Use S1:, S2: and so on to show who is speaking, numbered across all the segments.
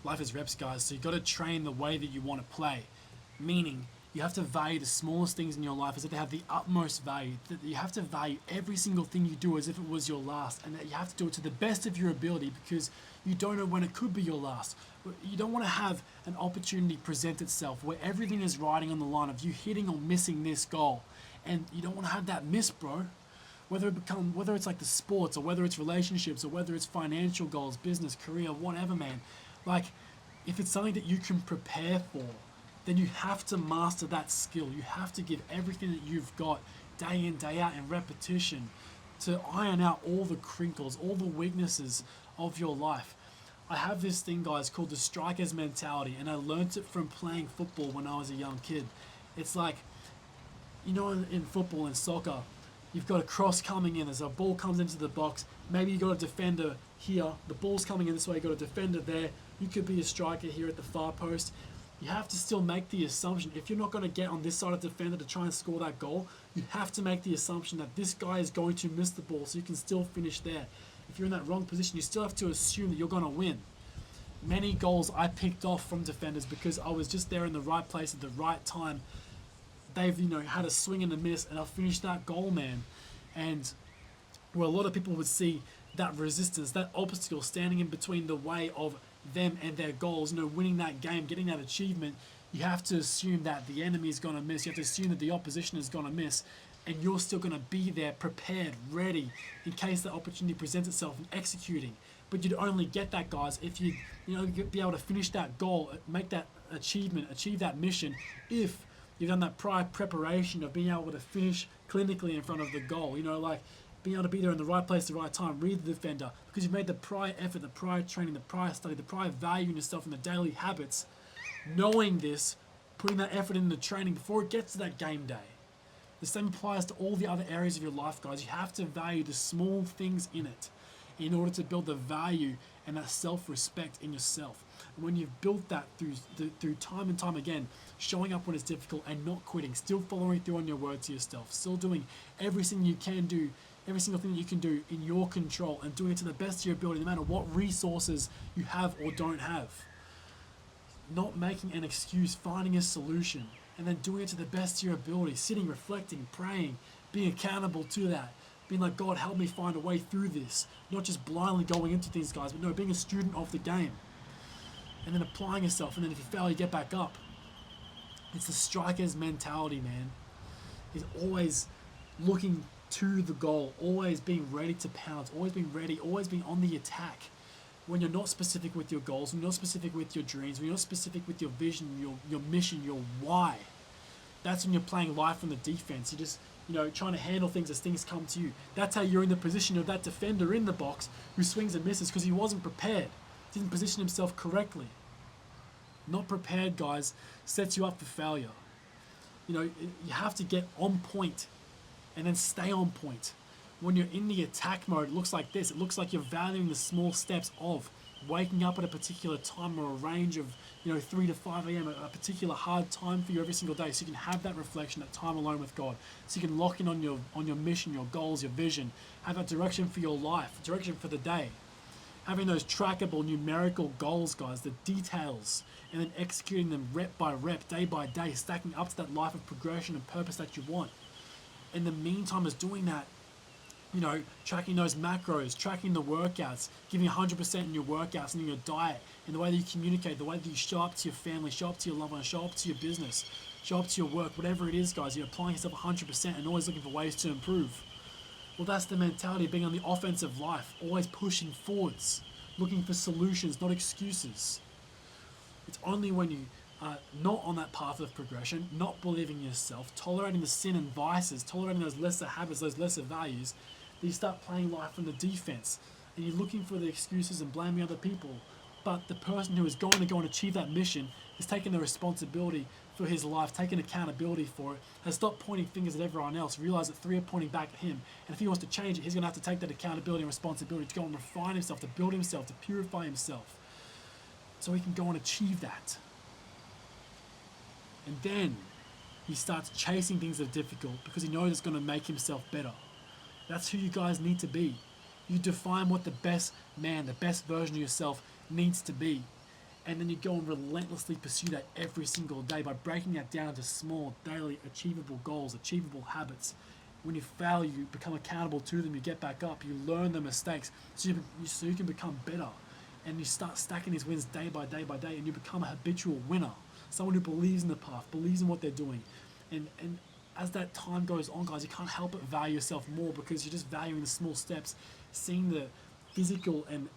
S1: Life is reps, guys. So you got to train the way that you want to play. Meaning, you have to value the smallest things in your life as if they have the utmost value. That you have to value every single thing you do as if it was your last, and that you have to do it to the best of your ability because you don't know when it could be your last. You don't want to have an opportunity present itself where everything is riding on the line of you hitting or missing this goal, and you don't want to have that miss, bro. Whether it's like the sports or whether it's relationships or whether it's financial goals, business, career, whatever, man. Like, if it's something that you can prepare for, then you have to master that skill. You have to give everything that you've got day in, day out in repetition to iron out all the crinkles, all the weaknesses of your life. I have this thing, guys, called the striker's mentality, and I learnt it from playing football when I was a young kid. It's like, in football and soccer, you've got a cross coming in as a ball comes into the box. Maybe you got a defender here. The ball's coming in this way. You got a defender there. You could be a striker here at the far post. You have to still make the assumption, if you're not going to get on this side of the defender to try and score that goal, you have to make the assumption that this guy is going to miss the ball so you can still finish there. If you're in that wrong position, you still have to assume that you're going to win. Many goals I picked off from defenders because I was just there in the right place at the right time. They've, had a swing and a miss, and I'll finish that goal, man. And where a lot of people would see that resistance, that obstacle standing in between the way of them and their goals, winning that game, getting that achievement, you have to assume that the enemy is going to miss. You have to assume that the opposition is going to miss, and you're still going to be there, prepared, ready, in case the opportunity presents itself and executing. But you'd only get that, guys, if you be able to finish that goal, make that achievement, achieve that mission, if you've done that prior preparation of being able to finish clinically in front of the goal. Like being able to be there in the right place at the right time, read the defender, because you've made the prior effort, the prior training, the prior study, the prior value in yourself in the daily habits, knowing this, putting that effort in the training before it gets to that game day. The same applies to all the other areas of your life, guys. You have to value the small things in it in order to build the value and that self-respect in yourself. And when you've built that through time and time again, showing up when it's difficult and not quitting, still following through on your word to yourself, still doing everything you can do, every single thing that you can do in your control, and doing it to the best of your ability, no matter what resources you have or don't have. Not making an excuse, finding a solution, and then doing it to the best of your ability, sitting, reflecting, praying, being accountable to that. Being like, God, help me find a way through this. Not just blindly going into things, guys, but no, being a student of the game. And then applying yourself, and then if you fail, you get back up. It's the striker's mentality, man. He's always looking to the goal, always being ready to pounce, always being ready, always being on the attack. When you're not specific with your goals, when you're not specific with your dreams, when you're not specific with your vision, your mission, your why, that's when you're playing life from the defense. You're just, trying to handle things as things come to you. That's how you're in the position of that defender in the box who swings and misses because he wasn't prepared. Didn't position himself correctly. Not prepared, guys, sets you up for failure. You have to get on point and then stay on point. When you're in the attack mode, it looks like this. It looks like you're valuing the small steps of waking up at a particular time or a range of 3 to 5 a.m., a particular hard time for you every single day, so you can have that reflection, that time alone with God, so you can lock in on your mission, your goals, your vision, have that direction for your life, direction for the day. Having those trackable numerical goals, guys, the details, and then executing them rep by rep, day by day, stacking up to that life of progression and purpose that you want. In the meantime, as doing that, tracking those macros, tracking the workouts, giving 100% in your workouts and in your diet, in the way that you communicate, the way that you show up to your family, show up to your loved ones, show up to your business, show up to your work, whatever it is, guys, you're applying yourself 100% and always looking for ways to improve. Well, that's the mentality of being on the offensive life, always pushing forwards, looking for solutions, not excuses. It's only when you are not on that path of progression, not believing in yourself, tolerating the sin and vices, tolerating those lesser habits, those lesser values, that you start playing life from the defense, and you're looking for the excuses and blaming other people. But the person who is going to go and achieve that mission is taking the responsibility for his life, taking accountability for it, has stopped pointing fingers at everyone else, realize that 3 are pointing back at him, and if he wants to change it, he's going to have to take that accountability and responsibility to go and refine himself, to build himself, to purify himself, so he can go and achieve that. And then he starts chasing things that are difficult because he knows it's going to make himself better. That's who you guys need to be. You define what the best man, the best version of yourself needs to be. And then you go and relentlessly pursue that every single day by breaking that down into small, daily, achievable goals, achievable habits. When you fail, you become accountable to them, you get back up, you learn the mistakes so you can become better. And you start stacking these wins day by day by day, and you become a habitual winner. Someone who believes in the path, believes in what they're doing. And as that time goes on, guys, you can't help but value yourself more because you're just valuing the small steps, seeing the physical and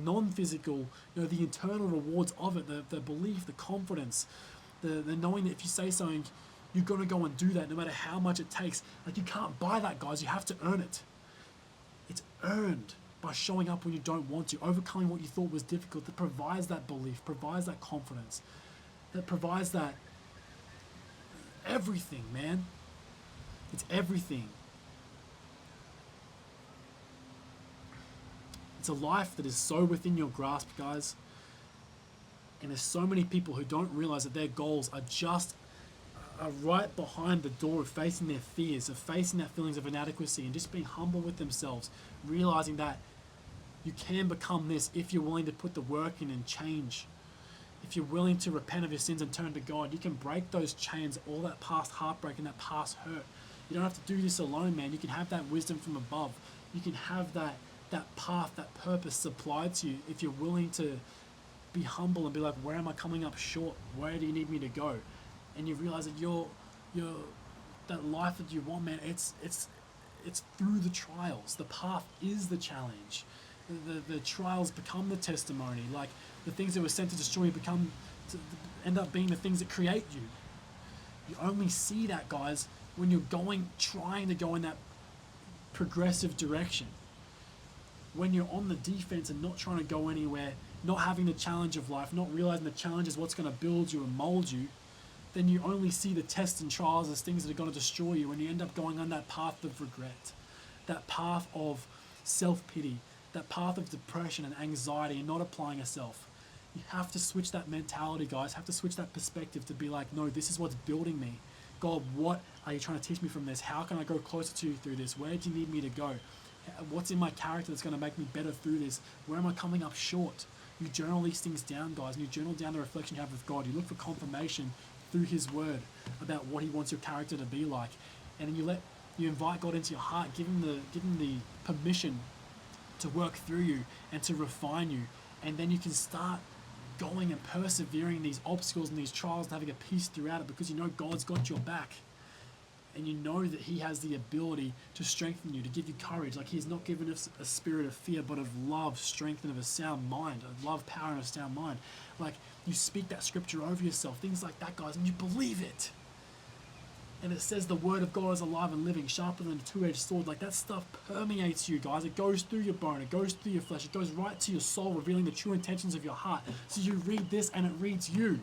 S1: non-physical, the internal rewards of it, the belief, the confidence, the knowing that if you say something, you're going to go and do that no matter how much it takes. Like, you can't buy that, guys. You have to earn it. It's earned by showing up when you don't want to, overcoming what you thought was difficult. That provides that belief, provides that confidence, that provides that everything, man. It's everything. It's a life that is so within your grasp, guys. And there's so many people who don't realize that their goals are right behind the door of facing their fears, of facing that feelings of inadequacy, and just being humble with themselves, realizing that you can become this if you're willing to put the work in and change. If you're willing to repent of your sins and turn to God, you can break those chains, all that past heartbreak and that past hurt. You don't have to do this alone, man. You can have that wisdom from above. You can have that path, that purpose supplied to you if you're willing to be humble and be like, where am I coming up short? Where do you need me to go? And you realize that you're that life that you want, man, it's through the trials. The path is the challenge. The trials become the testimony. Like, the things that were sent to destroy you end up being the things that create you. You only see that, guys, when you're trying to go in that progressive direction. When you're on the defense and not trying to go anywhere, not having the challenge of life, not realizing the challenge is what's going to build you and mold you, then you only see the tests and trials as things that are going to destroy you, and you end up going on that path of regret, that path of self-pity, that path of depression and anxiety, and not applying yourself. You have to switch that mentality, guys. Have to switch that perspective to be like, no, this is what's building me. God, what are you trying to teach me from this? How can I go closer to you through this? Where do you need me to go? What's in my character that's going to make me better through this? Where am I coming up short? You journal these things down, guys, and you journal down the reflection you have with God. You look for confirmation through His Word about what He wants your character to be like, and then you invite God into your heart, give Him the permission to work through you and to refine you, and then you can start going and persevering these obstacles and these trials and having a peace throughout it, because you know God's got your back. And you know that He has the ability to strengthen you, to give you courage. Like, He's not given us a spirit of fear, but of love, strength, and of a sound mind. Of love, power, and a sound mind. Like, you speak that scripture over yourself, things like that, guys, and you believe it. And it says the Word of God is alive and living, sharper than a two-edged sword. Like, that stuff permeates you, guys. It goes through your bone, it goes through your flesh, it goes right to your soul, revealing the true intentions of your heart. So you read this and it reads you.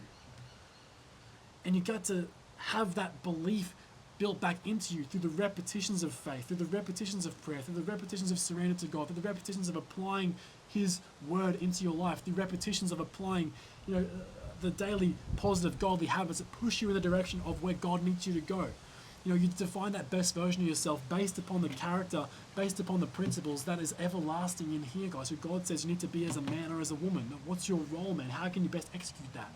S1: And you got to have that belief built back into you through the repetitions of faith, through the repetitions of prayer, through the repetitions of surrender to God, through the repetitions of applying His Word into your life, through repetitions of applying, the daily positive godly habits that push you in the direction of where God needs you to go. You define that best version of yourself based upon the character, based upon the principles that is everlasting in here, guys. So God says you need to be as a man or as a woman. What's your role, man? How can you best execute that?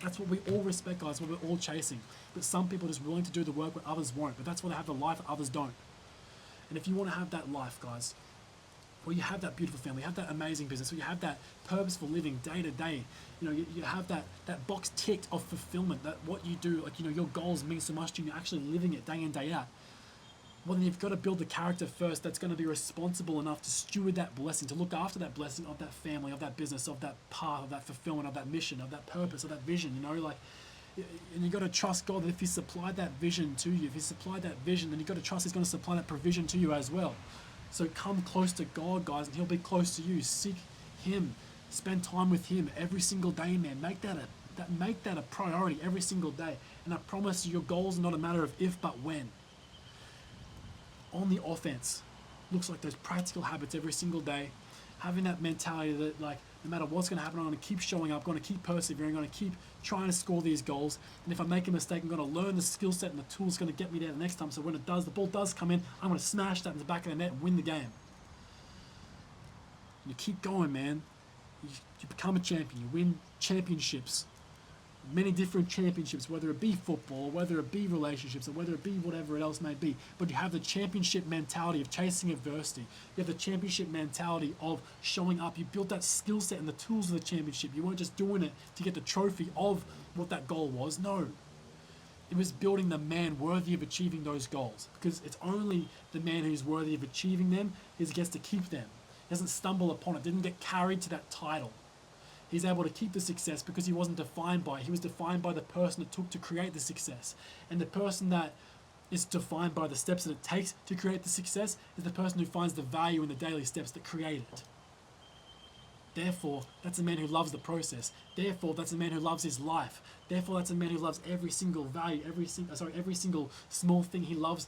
S1: That's what we all respect, guys, what we're all chasing. But some people are just willing to do the work where others won't. But that's why they have the life that others don't. And if you want to have that life, guys, where you have that beautiful family, you have that amazing business, where you have that purposeful living day to day, you have that box ticked of fulfillment, that what you do, your goals mean so much to you, you're actually living it day in, day out. Well, then you've got to build the character first that's going to be responsible enough to steward that blessing, to look after that blessing of that family, of that business, of that path, of that fulfillment, of that mission, of that purpose, of that vision, and you've got to trust God that if He supplied that vision to you, if He supplied that vision, then you've got to trust He's going to supply that provision to you as well. So come close to God, guys, and He'll be close to you. Seek Him. Spend time with Him every single day, man. Make that a priority every single day. And I promise you, your goals are not a matter of if, but when. On the offense, looks like those practical habits every single day. Having that mentality that, no matter what's going to happen, I'm going to keep showing up, I'm going to keep persevering, I'm going to keep trying to score these goals. And if I make a mistake, I'm going to learn the skill set and the tools going to get me there the next time. So when the ball does come in, I'm going to smash that in the back of the net and win the game. You keep going, man. You become a champion. You win championships, many different championships, whether it be football, whether it be relationships, or whether it be whatever else may be. But you have the championship mentality of chasing adversity. You have the championship mentality of showing up. You built that skill set and the tools of the championship. You weren't just doing it to get the trophy of what that goal was. No. It was building the man worthy of achieving those goals. Because it's only the man who's worthy of achieving them who gets to keep them. He doesn't stumble upon it, didn't get carried to that title. He's able to keep the success because he wasn't defined by it. He was defined by the person it took to create the success. And the person that is defined by the steps that it takes to create the success is the person who finds the value in the daily steps that create it. Therefore, that's a man who loves the process. Therefore, that's a man who loves his life. Therefore, that's a man who loves every single value, every single small thing. He loves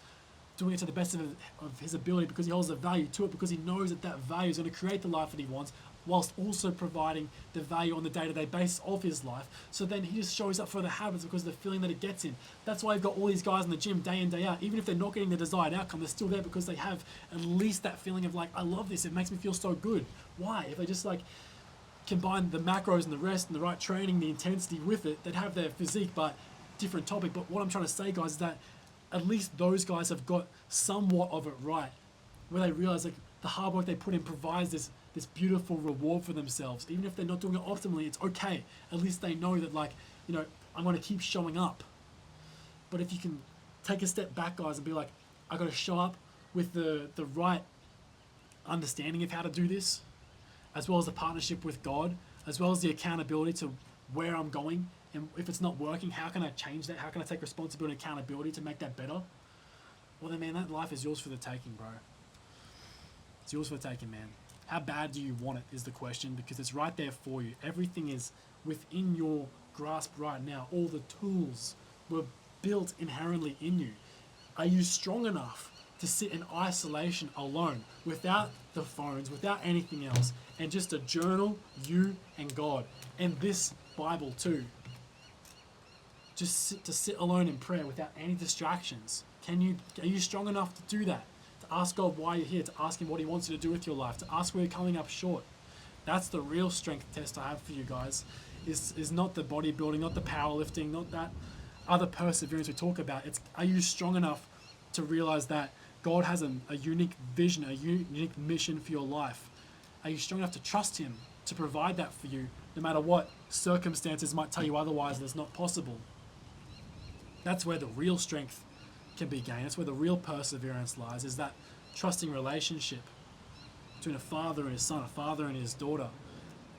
S1: doing it to the best of his ability because he holds a value to it, because he knows that that value is going to create the life that he wants, whilst also providing the value on the day-to-day basis of his life. So then he just shows up for the habits because of the feeling that it gets him. That's why you've got all these guys in the gym day in, day out. Even if they're not getting the desired outcome, they're still there because they have at least that feeling of like, I love this, it makes me feel so good. Why? If they just like combine the macros and the rest and the right training, the intensity with it, they'd have their physique, but different topic. But what I'm trying to say, guys, is that at least those guys have got somewhat of it right, where they realize like the hard work they put in provides this beautiful reward for themselves. Even if they're not doing it optimally, it's okay. At least they know that, like, you know, I'm going to keep showing up. But if you can take a step back, guys, and be like, I got to show up with the right understanding of how to do this, as well as the partnership with God, as well as the accountability to where I'm going, and if it's not working, how can I change that? How can I take responsibility and accountability to make that better? Well then, man, that life is yours for the taking, bro. It's yours for the taking, man. How bad do you want it is the question, because it's right there for you. Everything is within your grasp right now. All the tools were built inherently in you. Are you strong enough to sit in isolation alone, without the phones, without anything else, and just a journal, you and God, and this Bible too? Just to sit alone in prayer without any distractions. Are you strong enough to do that? To ask God why you're here, to ask Him what He wants you to do with your life, to ask where you're coming up short. That's the real strength test I have for you guys. Is not the bodybuilding, not the powerlifting, not that other perseverance we talk about. It's, are you strong enough to realize that God has a unique vision, a unique mission for your life? Are you strong enough to trust Him to provide that for you, no matter what circumstances might tell you otherwise that it's not possible? That's where the real strength can be gained. That's where the real perseverance lies, is that trusting relationship between a father and his son, a father and his daughter,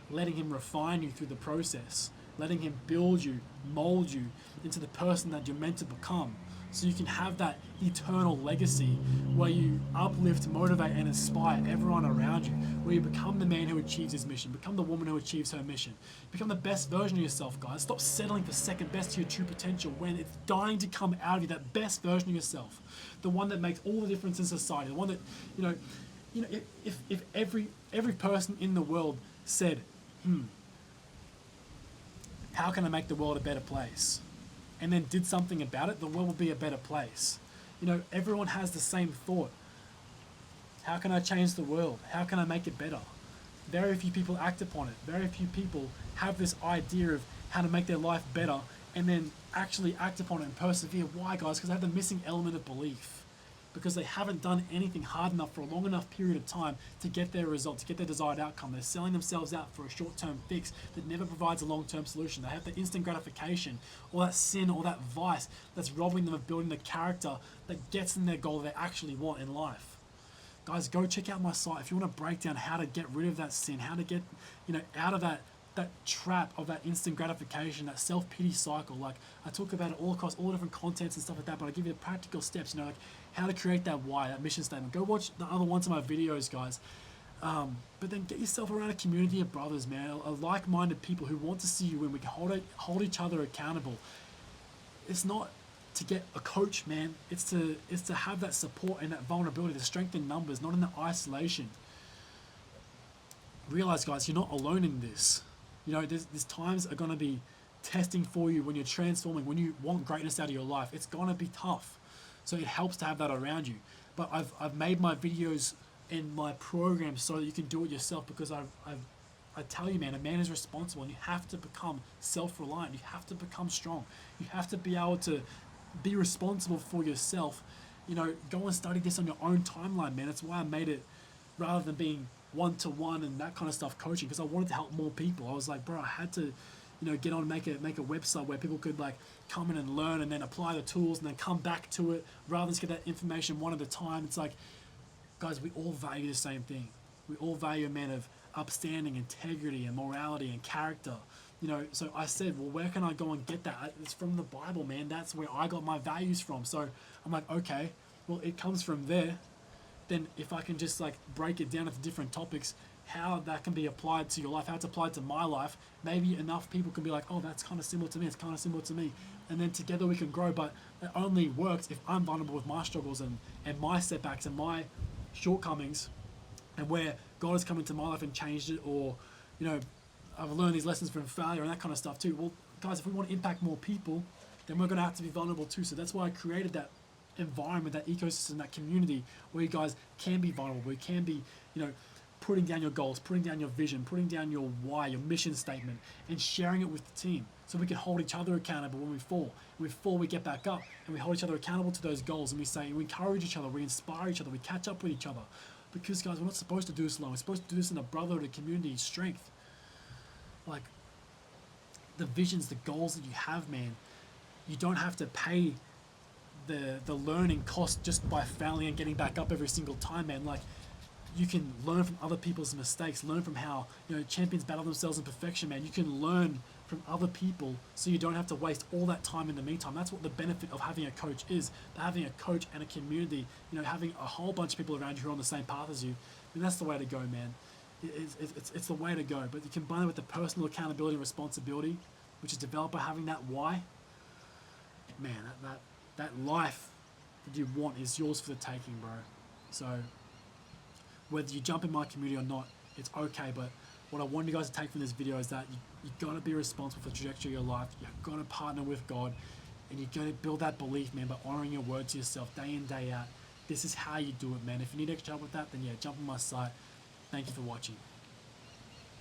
S1: letting Him refine you through the process, letting Him build you, mold you into the person that you're meant to become, so you can have that eternal legacy where you uplift, motivate, and inspire everyone around you, where you become the man who achieves his mission, become the woman who achieves her mission, become the best version of yourself, guys. Stop settling for second best to your true potential when it's dying to come out of you, that best version of yourself, the one that makes all the difference in society, the one that, if every person in the world said, how can I make the world a better place? And then did something about it, the world will be a better place. Everyone has the same thought. How can I change the world? How can I make it better? Very few people act upon it. Very few people have this idea of how to make their life better and then actually act upon it and persevere. Why, guys? Because they have the missing element of belief. Because they haven't done anything hard enough for a long enough period of time to get their result, to get their desired outcome. They're selling themselves out for a short-term fix that never provides a long-term solution. They have the instant gratification, or that sin, or that vice that's robbing them of building the character that gets them their goal they actually want in life. Guys, go check out my site if you want to break down how to get rid of that sin, how to get out of that trap of that instant gratification, that self-pity cycle. Like, I talk about it all across all different contents and stuff like that, but I give you the practical steps, like how to create that why, that mission statement. Go watch the other ones of my videos, guys. But then get yourself around a community of brothers, man, a like-minded people who want to see you win. We can hold each other accountable. It's not to get a coach, man. It's to have that support and that vulnerability, the strength in numbers, not in the isolation. Realize, guys, you're not alone in this. There's times are going to be testing for you when you're transforming, when you want greatness out of your life. It's going to be tough. So it helps to have that around you. But I've made my videos and my programs so that you can do it yourself, because I've I tell you, man, a man is responsible, and you have to become self-reliant. You have to become strong. You have to be able to be responsible for yourself. You know, go and study this on your own timeline, man. That's why I made it, rather than being one-to-one and that kind of stuff coaching, because I wanted to help more people. I was like, bro, I had to, get on and make a website where people could like come in and learn and then apply the tools and then come back to it, rather than just get that information one at a time. It's like, guys, we all value the same thing. We all value a man of upstanding integrity and morality and character. So I said, well, where can I go and get that? It's from the Bible, man. That's where I got my values from. So I'm like, okay, well, it comes from there. Then if I can just like break it down into different topics, how that can be applied to your life, how it's applied to my life, maybe enough people can be like, oh, that's kind of similar to me, it's kind of similar to me. And then together we can grow. But it only works if I'm vulnerable with my struggles and my setbacks and my shortcomings, and where God has come into my life and changed it, or I've learned these lessons from failure and that kind of stuff too. Well, guys, if we want to impact more people, then we're going to have to be vulnerable too. So that's why I created that environment, that ecosystem, that community where you guys can be vulnerable, where you can be, putting down your goals, putting down your vision, putting down your why, your mission statement, and sharing it with the team, so we can hold each other accountable when we fall. When we fall, we get back up, and we hold each other accountable to those goals, and we encourage each other, we inspire each other, we catch up with each other. Because, guys, we're not supposed to do this alone. We're supposed to do this in a brotherhood, a community, strength. Like, the visions, the goals that you have, man, you don't have to pay the learning cost just by failing and getting back up every single time, man. Like, you can learn from other people's mistakes, learn from how champions battle themselves in perfection, man. You can learn from other people, so you don't have to waste all that time in the meantime. That's what the benefit of having a coach is. Having a coach and a community, having a whole bunch of people around you who are on the same path as you. I mean, that's the way to go, man. It's the way to go. But you combine it with the personal accountability and responsibility, which is developed by having that why. Man, that life that you want is yours for the taking, bro. So whether you jump in my community or not, it's okay. But what I want you guys to take from this video is that you got to be responsible for the trajectory of your life. You've got to partner with God, and you've got to build that belief, man, by honoring your word to yourself day in, day out. This is how you do it, man. If you need extra help with that, then yeah, jump on my site. Thank you for watching.